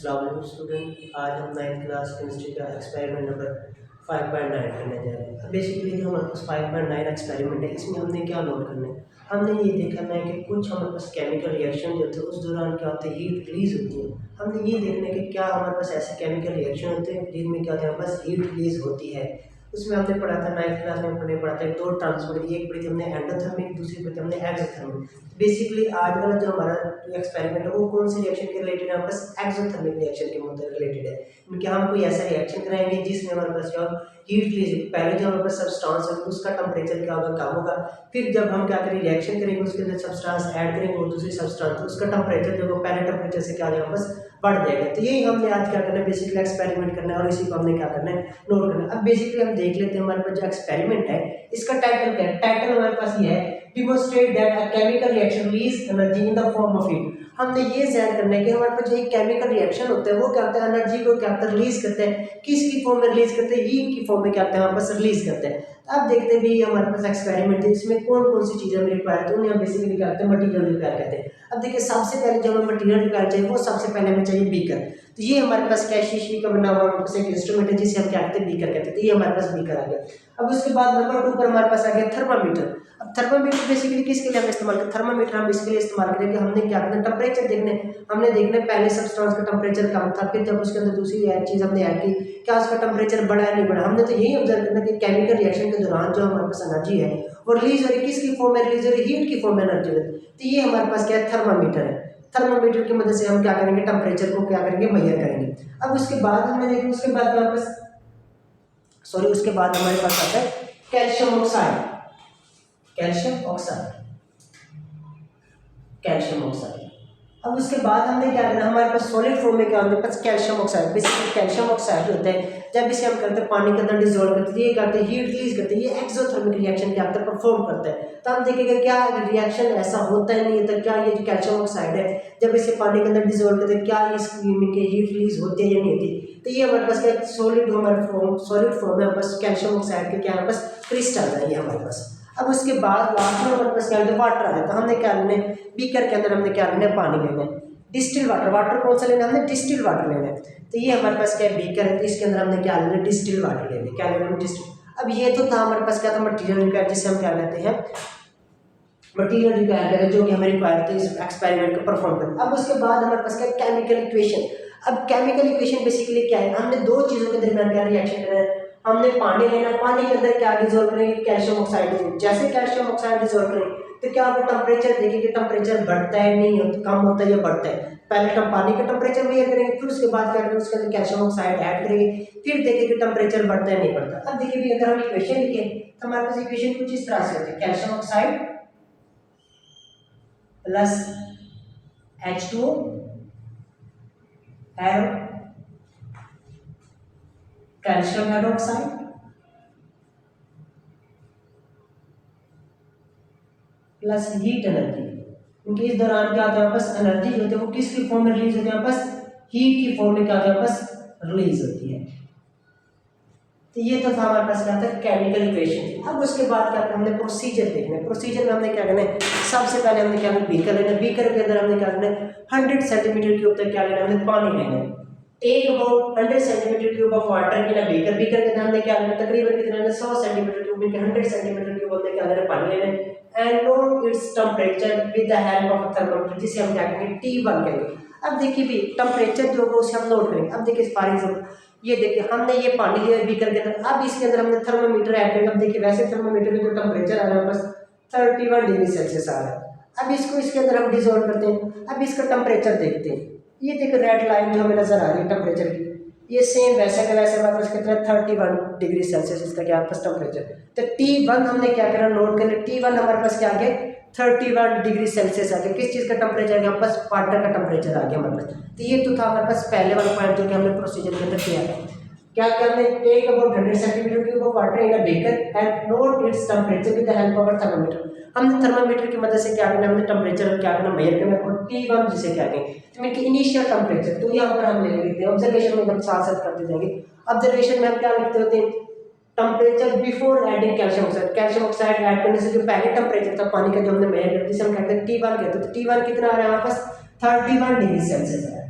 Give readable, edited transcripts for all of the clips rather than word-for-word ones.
अस्सलाम स्टूडेंट, आज हम 9th क्लास केमिस्ट्री का एक्सपेरिमेंट नंबर 5.9 करने जा रहे हैं। अब बेसिकली जो हमारे पास 5.9 एक्सपेरिमेंट है, इसमें हमने क्या नोट करना है, हमने ये देखना है कि कुछ हमारे पास केमिकल रिएक्शन जो होते हैं उस दौरान क्या होते हैं, हीट रिलीज होती है। हमने ये देखना है कि क्या हमारे पास ऐसे केमिकल रिएक्शन होते हैं जिनमें क्या होता है, हमारे पास हीट रिलीज होती है। उसमें हमने पढ़ा था 9th क्लास में पढ़ा था दो टर्म्स पढ़ी थी, एक पढ़ी थी हमने एंडोथर्मिक, दूसरी पढ़ी थी हमने एक्सोथर्मिक। बेसिकली आज वाला जो हमारा एक्सपेरिमेंट है वो कौन से रिएक्शन के रिलेटेड है, बस एक्सोथर्मिक रिएक्शन के मतलब रिलेटेड है। क्योंकि हम कोई ऐसा रिएक्शन कराएंगे जिसमें हमारे पास जो हीट रिलीज, पहले जो हमारे पास सब्सटेंस है उसका टेम्परेचर क्या होगा, कम होगा। फिर जब हम क्या करें, रिएक्शन करेंगे उसके अंदर सब्सटेंस ऐड करेंगे और दूसरी सब्सटेंस, तो उसका टेम्परेचर जो पहले टेम्परेचर से क्या होगा, बस बढ़ जाएगा। तो यही हमने आज क्या करना है, बेसिकली एक्सपेरिमेंट करना है और इसी को हमने क्या करना है, नोट करना है। अब बेसिकली हम देख लेते हैं हमारे पास जो एक्सपेरिमेंट है इसका टाइटल क्या है। टाइटल हमारे पास ये है, demonstrate that a chemical reaction release energy in the form of heat. हमने ये जाहिर करना है कि हमारे पास जो एक केमिकल रिएक्शन होता है वो क्या होता है, एनर्जी को क्या करता है, रिलीज करते हैं। किसकी फॉर्म में रिलीज करते हैं, हीट की फॉर्म में क्या करते हैं, हमारे पास रिलीज करते हैं। अब देखते हैं भी हमारे पास एक्सपेरिमेंट है, इसमें कौन कौन सी चीजें रिक्वायर है, तो उन्हें हम बेसिकली क्या करते हैं, मटेरियल रिक्वायर करते हैं। अब देखिए सबसे पहले जो हमें मटेरियल रिक्वायर चाहिए वो सबसे पहले हमें चाहिए बीकर। तो ये हमारे पास क्या शीशी का बना हुआ एक इंस्ट्रूमेंट है जिसे हम क्या कहते हैं, बीकर कहते हैं। तो ये हमारे पास बीकर आ गया। अब उसके बाद नंबर 2 पर हमारे पास आ गया थर्मामीटर। अब थर्मामीटर बेसिकली किसके लिए हम इस्तेमाल करते हैं, थर्मामीटर हम इसके लिए इस्तेमाल करेंगे, हमने क्या करना है, टेम्परेचर देखने। हमने देखना है पहले सब्सटेंस का टेम्परेचर कम था, फिर जब उसके अंदर दूसरी चीज हमने ऐड की, क्या उसका टेम्परेचर बढ़ा है नहीं बढ़ा। हमने तो यही ऑब्जर्व करना कि केमिकल रिएक्शन के दौरान जो हमारे पास एनर्जी है वो रिलीज हो रही है, किसकी फॉर्म में रिलीज हो रही है, हीट की फॉर्म में एनर्जी हो रही है। तो ये हमारे पास क्या है, थर्मामीटर है। थर्मामीटर की मदद से हम क्या करेंगे, टेम्परेचर को क्या करेंगे, मेजर करेंगे। अब उसके बाद हमने देखा, उसके बाद उसके बाद हमारे पास आता है calcium oxide. Calcium oxide, calcium oxide. अब उसके बाद हमने क्या करना, हमारे पास सॉलिड फॉर्म में क्या हमारे पास calcium oxide. Basically calcium oxide होता है, जब इसे हम करते हैं पानी के अंदर डिसॉल्व करते हैं, ये करते हैं हीट रिलीज करते हैं, ये एक्सोथर्मिक रिएक्शन क्या करता है, परफॉर्म करता है। तो हम देखेंगे क्या रिएक्शन ऐसा होता है नहीं होता, क्या ये जो कैल्शियम ऑक्साइड है जब इसे पानी के अंदर डिसॉल्व करते हैं क्या इसकी हीट रिलीज होती है या नहीं होती। तो ये हमारे पास क्या सॉलिड हमारे फॉर्म, सॉलिड फॉर्म है बस कैल्शियम ऑक्साइड के क्या है, बस क्रिस्टल है ये हमारे पास। अब उसके बाद लास्ट में हमारे पास क्या है, वाटर आ जाता है। तो हमने क्या लेना है, बीकर के अंदर हमने क्या लेना है, पानी लेना है, डिस्टिल वाटर। वाटर कौन सा लेना है, हमने डिस्टिल वाटर लेना है। तो ये हमारे पास क्या है, बीकर है, तो इसके अंदर हमने क्या लेना है, डिस्टिल वाटर लेना है। क्या लेना है, डिस्टिल। अब ये तो था हमारे पास क्या था, मटेरियल रिक्वायर, जिसे हम क्या कहते हैं, मटेरियल रिक्वायर है जो कि हमें रिक्वायर थे इस एक्सपेरिमेंट को परफॉर्म करना। अब उसके बाद हमारे पास क्या है, केमिकल इक्वेशन। अब केमिकल इक्वेशन बेसिकली क्या है, हमने दो चीजों के दरमियान क्या रिएक्शन करना है, हमने पानी लेना, पानी के अंदर क्या डिसॉल्व करेंगे, कैल्शियम ऑक्साइड। जैसे कैल्शियम ऑक्साइड डिसॉल्व करेंगे तो क्या आपको टेम्परेचर देखेंगे, टेम्परेचर बढ़ता है नहीं होता, कम होता है या बढ़ता है। पहले हम पानी का टेम्परेचर मेजर करेंगे, फिर उसके बाद क्या करेंगे, उसके अंदर कैल्शियम ऑक्साइड ऐड करेंगे, फिर देखेंगे टेम्परेचर बढ़ता है नहीं बढ़ता। अब देखिए भी अगर हम इक्वेशन लिखें तो हमारे पास इक्वेशन कुछ इस तरह से होती है, calcium oxide plus H2O arrow calcium hydroxide plus heat energy. क्योंकि इस दौरान क्या होता है, बस एनर्जी जो होती है वो किसकी फॉर्म में रिलीज होती है, बस हीट की फॉर्म में क्या होता है, बस रिलीज होती है। तो ये तो था हमारे पास क्या था, केमिकल इक्वेशन थी। अब उसके बाद क्या करना, हमने प्रोसीजर देखना है। प्रोसीजर में हमने क्या करना है, सबसे पहले हमने क्या करना, बीकर लेना है। बीकर के अंदर हमने क्या करना है, 100 सेंटीमीटर क्यूब तक क्या लेना है, हमने पानी लेना है। Take about 100 centimetre cube of water in a beaker. Beaker के अंदर हमने क्या लेना है, तकरीबन कितना लेना है, 100 सेंटीमीटर क्यूब में 100 सेंटीमीटर क्यूब हमने क्या लेना है, पानी लेना है। And note its temperature with the help of a thermometer, जिसे हम क्या करेंगे, T1 कहेंगे। अब देखिए भी टेम्परेचर जो होगा उसे हम नोट करेंगे। अब देखिए फॉर एग्जांपल ये देखिए हमने ये पानी लिया बीकर के अंदर, अब इसके अंदर हमने थर्मामीटर ऐड करेंगे। अब देखिए वैसे थर्मामीटर में जो टेम्परेचर आ रहा है बस 31 डिग्री सेल्सियस आ रहा है। अब इसको इसके अंदर हम डिसॉल्व करते हैं। अब इसका टेम्परेचर देखते हैं, ये देखो रेड लाइन जो हमें नजर आ रही है टेम्परेचर की, ये सेम वैसे का वैसे हमारे पास कितना 31 डिग्री सेल्सियस इसका क्या पास टेम्परेचर। तो T1 हमने क्या करना, नोट करना। T1 हमारे पास क्या आ गया, 31 डिग्री सेल्सियस आ गया। किस चीज़ का टेम्परेचर आ गया, बस वाटर का टेम्परेचर आ गया हमारे पास। तो ये तो था हमारे पास पहले वाला पॉइंट जो कि हमने प्रोसीजर के अंदर किया है। क्या करने, take about 100 centimetre cube of water in a beaker and note its temperature with the help of thermometer. हमने थर्मामीटर की मदद से क्या करना, हमने टेम्परेचर क्या करना, मेजर करना। और T1 जिसे क्या कहेंगे, तो इनकी इनिशियल टेम्परेचर, तो यहाँ पर हम ले लेते हैं ऑब्जर्वेशन में, हम साथ साथ करते जाएंगे। ऑब्जर्वेशन में हम क्या लिखते होते हैं, temperature before adding calcium oxide. Calcium oxide add करने से जो पहले टेम्परेचर था पानी का जो हमने मेजर किया, जिसे हम कहते हैं T1 कहते हैं। तो T1 कितना आ रहा है हमारे पास, 31 डिग्री सेल्सियस आ रहा है।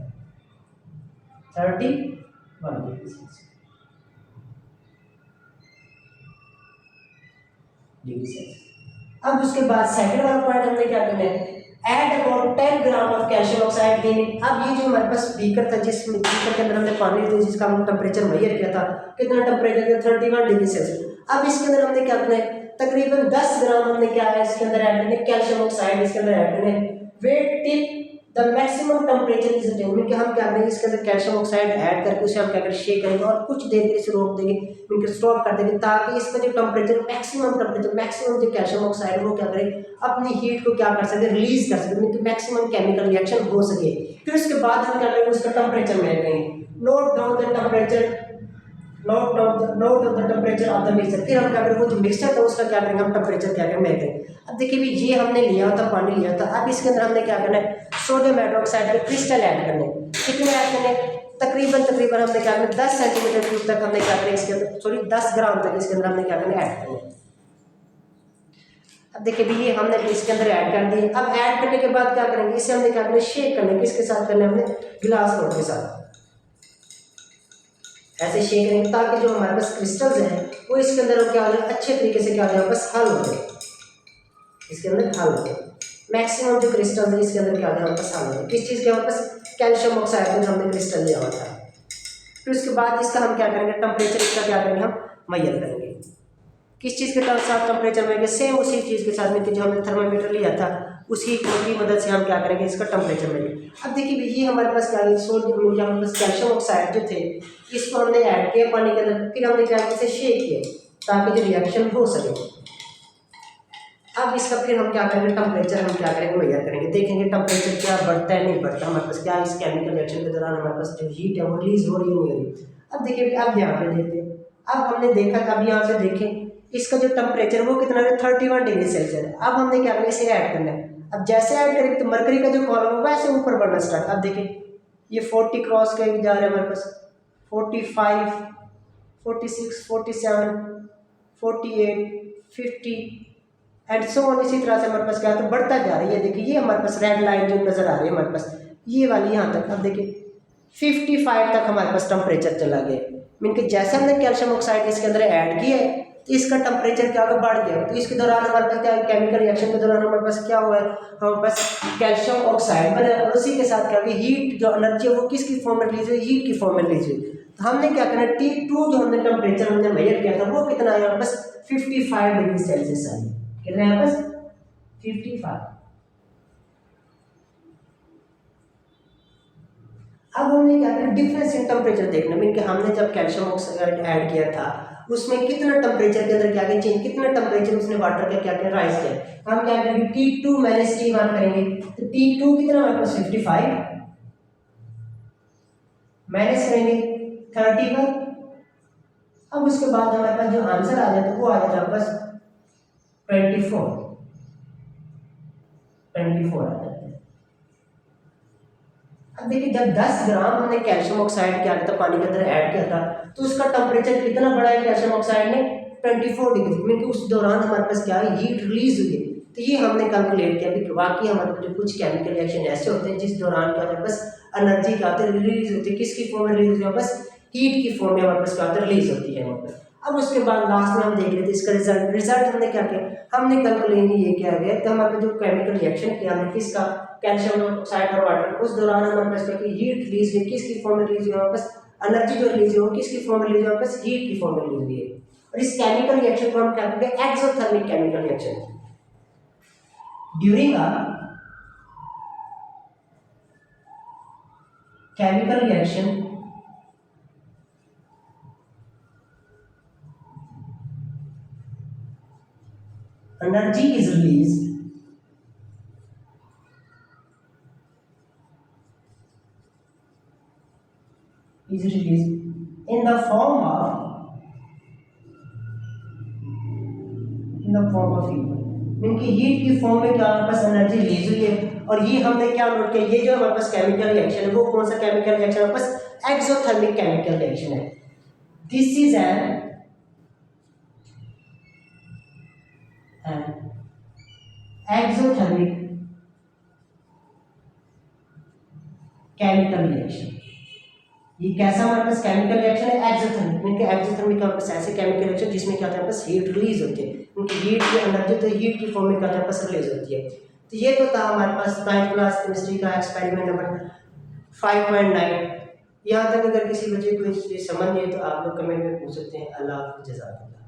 31 डिग्री सेल्सियस। अब उसके बाद सेकंड वाला पॉइंट हमने क्या करना है, add about 10 gram of calcium oxide in it. अब ये जो हमारे पास बीकर था, जिस बीकर के अंदर हमने पानी लिया, जिसका हमने टेम्परेचर मेजर किया था, कितना टेम्परेचर था, 31 डिग्री सेल्सियस। अब इसके अंदर हमने क्या करना है, तकरीबन 10 ग्राम हमने क्या है इसके अंदर ऐड करना है कैल्शियम ऑक्साइड, इसके अंदर ऐड करना है। Wait till the maximum temperature is attained, कि हम क्या करेंगे इसके अंदर कैल्शियम ऑक्साइड ऐड करके उसे हम क्या करेंगे, शेक करेंगे और कुछ देर के लिए इसे रोक देंगे, इनके स्टॉप कर देंगे, ताकि इसका जो टेम्परेचर मैक्सिमम जो कैल्शियम ऑक्साइड वो क्या करे, अपनी हीट को क्या कर सके, रिलीज कर सके, मीन मैक्सिमम केमिकल रिएक्शन हो सके। फिर उसके बाद हम क्या करेंगे, उसका टेम्परेचर मेजर करेंगे। Note down the temperature of the mixture. फिर हम क्या करेंगे, वो जो मिक्सचर था उसका क्या करेंगे, हम टेम्परेचर क्या करेंगे, करेंगे। अब देखिए भी ये हमने लिया था, पानी लिया था, अब इसके अंदर हमने क्या करना है, सोडियम हाइड्रोक्साइड के क्रिस्टल ऐड करने। कितने ऐड करने, तकरीबन हमने क्या करना, 10 सेंटीमीटर क्यूब तक हमने क्या करना है इसके अंदर, सॉरी 10 ग्राम तक इसके अंदर हमने क्या करना है, ऐड करना है। अब देखिए भी ये हमने इसके अंदर ऐड कर दिए। अब ऐड करने के बाद क्या करेंगे, इसे हमने क्या करना है, शेक करना है। किसके साथ करना है, हमने गिलास लोड के साथ ऐसे शेक करेंगे, ताकि जो हमारे पास क्रिस्टल्स हैं वो इसके अंदर क्या हो जाए, अच्छे तरीके से क्या हो जाए, बस हल हो जाए, इसके अंदर हल हो जाए। मैक्सिमम जो क्रिस्टल है इसके अंदर क्या हो जाए, बस हल हो जाए। किस चीज़ के, हमारे पास कैल्शियम ऑक्साइड में हमने क्रिस्टल लिया हुआ था। फिर उसके बाद इसका हम क्या करेंगे, टेम्परेचर इसका क्या करेंगे, हम मेजर करेंगे। किस चीज़ के साथ टेम्परेचर में, सेम उसी चीज़ के साथ में जो हमने थर्मामीटर लिया था उसी की मदद से हम क्या करेंगे, इसका टेम्परेचर में। अब देखिए ये हमारे पास क्या है, सोडियम हमारे पास कैल्शियम ऑक्साइड जो थे इसको हमने ऐड किया पानी के अंदर, फिर हमने क्या किया, इसे शेक किया ताकि जो रिएक्शन हो सके। अब इसका फिर हम क्या करेंगे, टेम्परेचर हम क्या करेंगे, मेजर करेंगे, देखेंगे टेम्परेचर क्या बढ़ता है नहीं बढ़ता, हमारे पास क्या इस केमिकल रिएक्शन के दौरान हमारे पास जो हीट है वो रिलीज हो रही है नहीं हो रही। अब देखिए अब यहाँ पे देखते हैं, अब हमने देखा, अब यहाँ से देखें इसका जो टेम्परेचर वो कितना है, 31 डिग्री सेल्सियस। अब हमने क्या करना है, इसे ऐड करना है। अब जैसे ऐड करेंगे तो मरकरी का जो कॉलम होगा ऐसे ऊपर बढ़ना स्टार्ट। अब देखिए ये 40 क्रॉस कर जा रहा है हमारे पास, 45, 46, 47, 48, 50 एंड सो ऑन। इसी तरह से हमारे पास क्या है, तो बढ़ता जा रही है। देखिए ये हमारे पास रेड लाइन जो नजर आ रही है हमारे पास, ये वाली यहाँ तक। अब देखिए 55 तक हमारे पास टेम्परेचर चला गया, मीन कि जैसे हमने कैल्शियम ऑक्साइड इसके अंदर ऐड किया है तो इसका टेम्परेचर क्या होगा, बढ़ गया। तो इसके दौरान हमारे पास क्या, केमिकल रिएक्शन के दौरान हमारे पास क्या हुआ है, हमारे पास कैल्शियम ऑक्साइड बना और उसी के साथ क्या होगी, हीट जो एनर्जी है वो किसकी फॉर्म में रिलीज हुई, हीट की फॉर्म में रिलीज हुई। तो हमने क्या करना है, T2 जो हमने टेम्परेचर हमने मेजर किया था वो कितना आया, बस 55 डिग्री सेल्सियस आया। कितना है, बस 55। अब हमने क्या किया, डिफरेंस इन टेम्परेचर देखना, मीन कि हमने जब कैल्शियम ऑक्साइड ऐड किया था उसमें कितना टेम्परेचर के अंदर क्या किया चेंज, कितना टेम्परेचर उसने वाटर का क्या किया, राइज किया। हम क्या करेंगे, T2 माइनस T1 करेंगे, तो T2 कितना हमारे पास 55 माइनस करेंगे 31। अब उसके बाद हमारे पास जो आंसर आ जाता है वो आ जाता है बस 24 आ जाता है। अब देखिए जब 10 ग्राम हमने कैल्शियम ऑक्साइड क्या किया था, पानी के अंदर ऐड किया था, तो उसका टेम्परेचर कितना बढ़ा है कैल्शियम ऑक्साइड ने, 24 डिग्री, मीन कि उस दौरान हमारे पास क्या है, हीट रिलीज हुई है। तो ये हमने कैलकुलेट किया कि वाकई हमारे पास जो कुछ केमिकल रिएक्शन ऐसे होते हैं जिस दौरान क्या होता है, बस एनर्जी क्या होती है, रिलीज होती है। किसकी फॉर्म में रिलीज होती है, बस हीट की फॉर्म में हमारे पास क्या होता है, रिलीज होती है हमारे पास। अब उसके बाद लास्ट में हम देख लेते हैं इसका रिजल्ट हमने क्या किया, हमने कैलकुलेट ये किया गया कि हमारे जो केमिकल रिएक्शन किया हमने किसका, कैल्शियम ऑक्साइड और वाटर, उस दौरान हमारे पास क्या हीट रिलीज हुई, किसकी फॉर्म में रिलीज हुई, हमारे पास एनर्जी जो रिलीज हुई किसकी फॉर्म में रिलीज हुई, हमारे पास हीट की फॉर्म में रिलीज हुई है। और इस केमिकल रिएक्शन को हम क्या कहते हैं, exothermic chemical reaction. During a chemical reaction energy is released in the form of heat, इनकी हीट की फॉर्म में क्या हमारे पास एनर्जी रिलीज हुई है। और ये हमने क्या नोट किया, ये जो हमारे पास केमिकल रिएक्शन है वो कौन सा केमिकल रिएक्शन है, हमारे पास एक्सोथर्मिक केमिकल रिएक्शन है। This is an exothermic chemical reaction. ये कैसा हमारे पास केमिकल रिएक्शन है, एक्सोथर्मिक। इनके एक्सोथर्मिक हमारे पास ऐसे केमिकल रिएक्शन जिसमें क्या होता है, हमारे पास हीट रिलीज होती है, उनकी हीट की एनर्जी तो हीट की फॉर्म में क्या होता है, हमारे पास रिलीज होती है। तो ये तो था हमारे पास 9th क्लास केमिस्ट्री का एक्सपेरिमेंट नंबर 5.9। यहाँ तक अगर किसी बच्चे को ये समझ नहीं है तो आप लोग कमेंट में पूछ सकते हैं। अल्लाह हाफ़िज़, जज़ाकल्लाह।